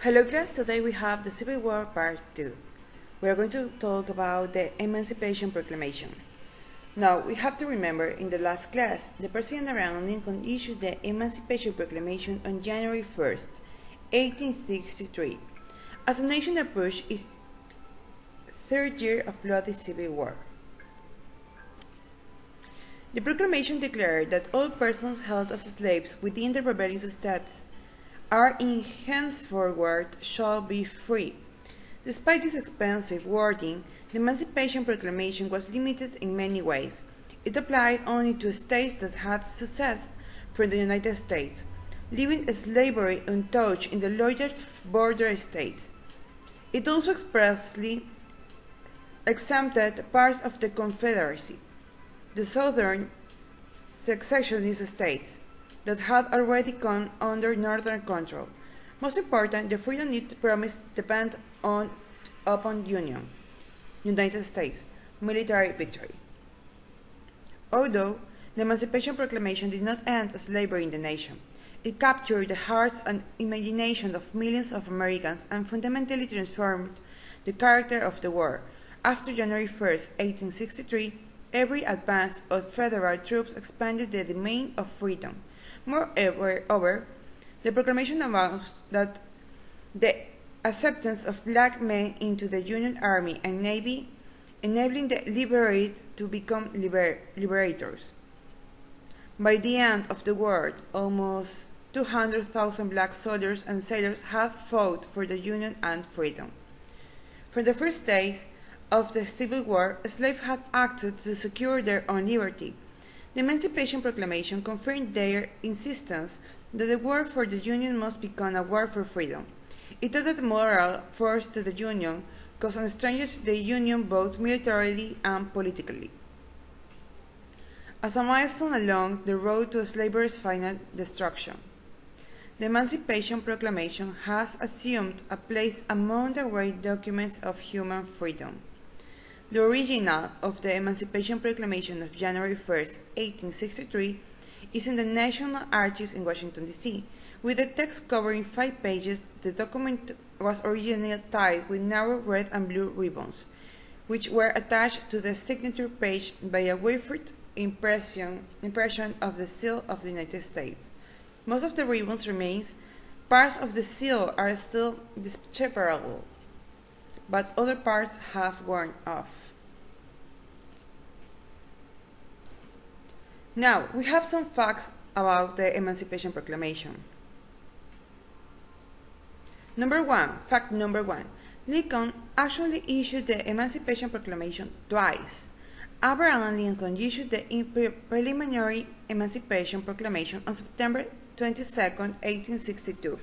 Hello class, today we have the Civil War Part 2. We are going to talk about the Emancipation Proclamation. Now, we have to remember in the last class, the President Abraham Lincoln issued the Emancipation Proclamation on January 1st, 1863, as the nation approached its third year of bloody civil war. The proclamation declared that all persons held as slaves within the rebellious states are in henceforward shall be free. Despite this expansive wording, the Emancipation Proclamation was limited in many ways. It applied only to states that had seceded from the United States, leaving slavery untouched in the loyal border states. It also expressly exempted parts of the Confederacy, the southern secessionist states, that had already come under Northern control. Most important, the freedom it promised depended upon United States military victory. Although the Emancipation Proclamation did not end slavery in the nation, it captured the hearts and imagination of millions of Americans and fundamentally transformed the character of the war. After January 1, 1863, every advance of federal troops expanded the domain of freedom. Moreover, the proclamation announced that the acceptance of black men into the Union Army and Navy, enabling the liberated to become liberators. By the end of the war, almost 200,000 black soldiers and sailors had fought for the Union and freedom. From the first days of the Civil War, slaves had acted to secure their own liberty. The Emancipation Proclamation confirmed their insistence that the war for the Union must become a war for freedom. It added moral force to the Union, causing strangers the Union both militarily and politically. As a milestone along the road to slavery's final destruction, the Emancipation Proclamation has assumed a place among the great documents of human freedom. The original of the Emancipation Proclamation of January 1, 1863, is in the National Archives in Washington, D.C. With the text covering 5 pages, the document was originally tied with narrow red and blue ribbons, which were attached to the signature page by a wafered impression of the seal of the United States. Most of the ribbons remain. Parts of the seal are still disseparable, but other parts have worn off. Now, we have some facts about the Emancipation Proclamation. Fact number one, Lincoln actually issued the Emancipation Proclamation twice. Abraham Lincoln issued the preliminary Emancipation Proclamation on September 22, 1862.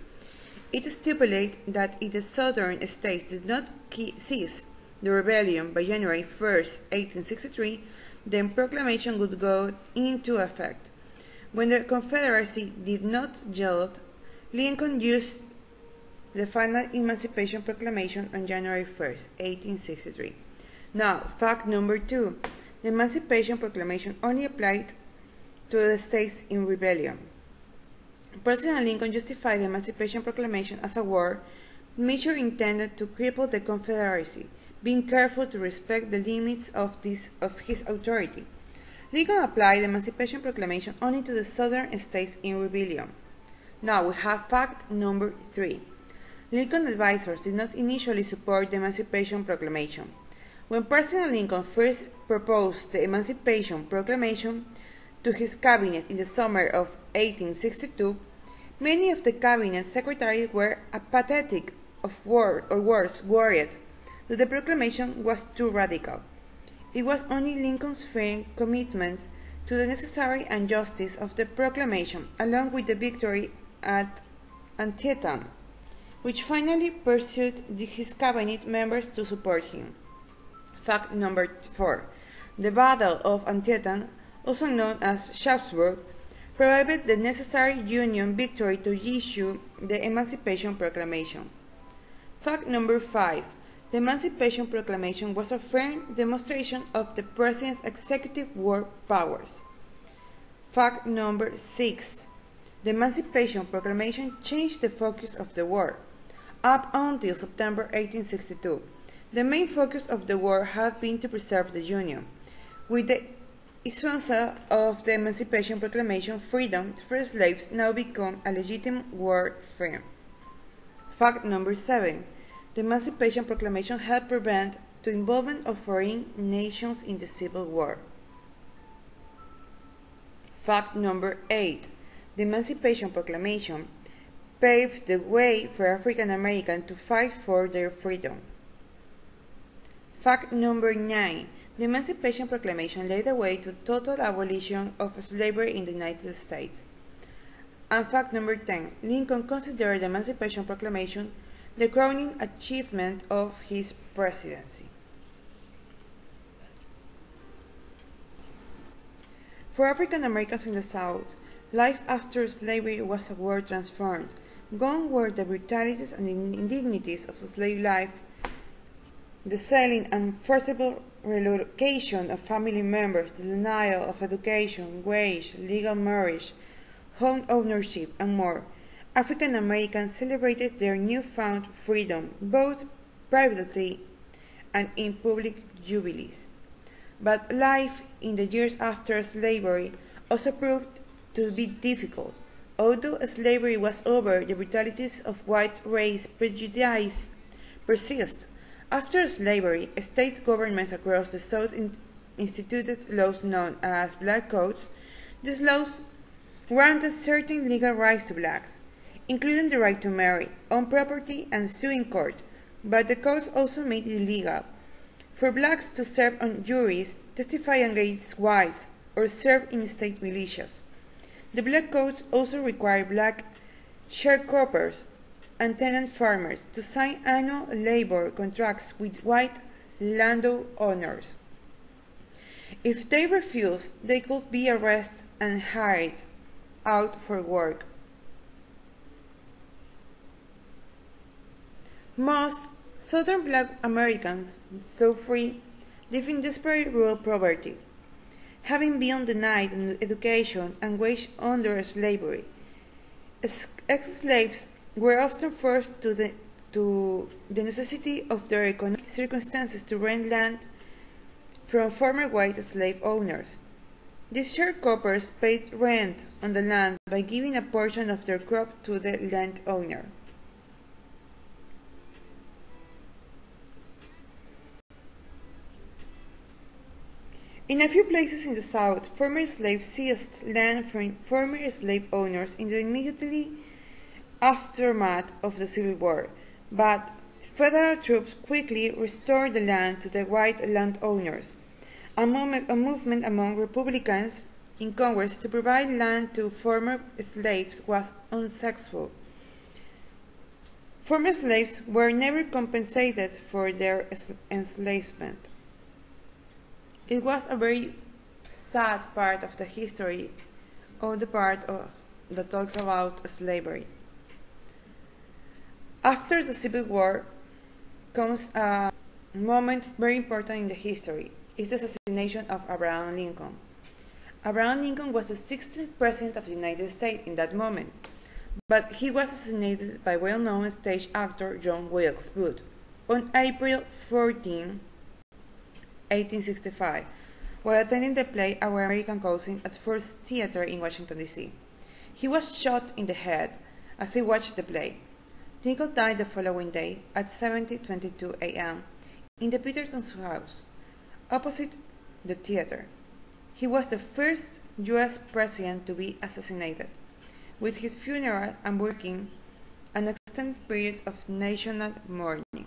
It stipulated that if the southern states did not cease the rebellion by January 1, 1863, the proclamation would go into effect. When the Confederacy did not yield, Lincoln used the final Emancipation Proclamation on January 1, 1863. Now, fact number two, the Emancipation Proclamation only applied to the states in rebellion. President Lincoln justified the Emancipation Proclamation as a war measure intended to cripple the Confederacy, being careful to respect the limits of his authority. Lincoln applied the Emancipation Proclamation only to the southern states in rebellion. Now we have fact number 3. Lincoln advisors did not initially support the Emancipation Proclamation. When President Lincoln first proposed the Emancipation Proclamation to his cabinet in the summer of 1862, many of the cabinet secretaries were apathetic or worse, worried that the proclamation was too radical. It was only Lincoln's firm commitment to the necessity and justice of the proclamation, along with the victory at Antietam, which finally pursued his cabinet members to support him. Fact number 4. The Battle of Antietam, also known as Sharpsburg, provided the necessary Union victory to issue the Emancipation Proclamation. Fact number 5. The Emancipation Proclamation was a firm demonstration of the President's executive war powers. Fact number 6. The Emancipation Proclamation changed the focus of the war. up until September 1862. The main focus of the war had been to preserve the Union. With the issuance of the Emancipation Proclamation, freedom for slaves now became a legitimate war theme. Fact number 7. The Emancipation Proclamation helped prevent the involvement of foreign nations in the Civil War. Fact number 8. The Emancipation Proclamation paved the way for African Americans to fight for their freedom. Fact number 9. The Emancipation Proclamation laid the way to total abolition of slavery in the United States. And fact number 10. Lincoln considered the Emancipation Proclamation the crowning achievement of his presidency. For African Americans in the South, life after slavery was a war transformed. Gone were the brutalities and indignities of slave life, the selling and forcible relocation of family members, the denial of education, wage, legal marriage, home ownership, and more. African Americans celebrated their newfound freedom, both privately and in public jubilees. But life in the years after slavery also proved to be difficult. Although slavery was over, the brutalities of white race prejudice persist. After slavery, state governments across the South instituted laws known as black codes. These laws granted certain legal rights to blacks, including the right to marry, own property, and sue in court, but the codes also made it illegal for blacks to serve on juries, testify against whites, or serve in state militias. The black codes also required black sharecroppers and tenant farmers to sign annual labor contracts with white landowners. If they refused, they could be arrested and hired out for work. Most Southern black Americans, so free, live in desperate rural poverty, having been denied education and waged under slavery. Ex-slaves were often forced to the necessity of their economic circumstances to rent land from former white slave owners. These sharecroppers paid rent on the land by giving a portion of their crop to the landowner. In a few places in the South, former slaves seized land from former slave owners in the immediately aftermath of the Civil War, but federal troops quickly restored the land to the white landowners. A movement among Republicans in Congress to provide land to former slaves was unsuccessful. Former slaves were never compensated for their enslavement. It was a very sad part of the history, or the part that talks about slavery. After the Civil War comes a moment very important in the history. It's the assassination of Abraham Lincoln. Abraham Lincoln was the 16th president of the United States in that moment, but he was assassinated by well-known stage actor John Wilkes Booth on April 14, 1865, while attending the play Our American Cousin at First Theater in Washington, D.C. He was shot in the head as he watched the play. Lincoln died the following day at 7:22 a.m. in the Peterson's house, opposite the theater. He was the first U.S. president to be assassinated, with his funeral and working an extended period of national mourning.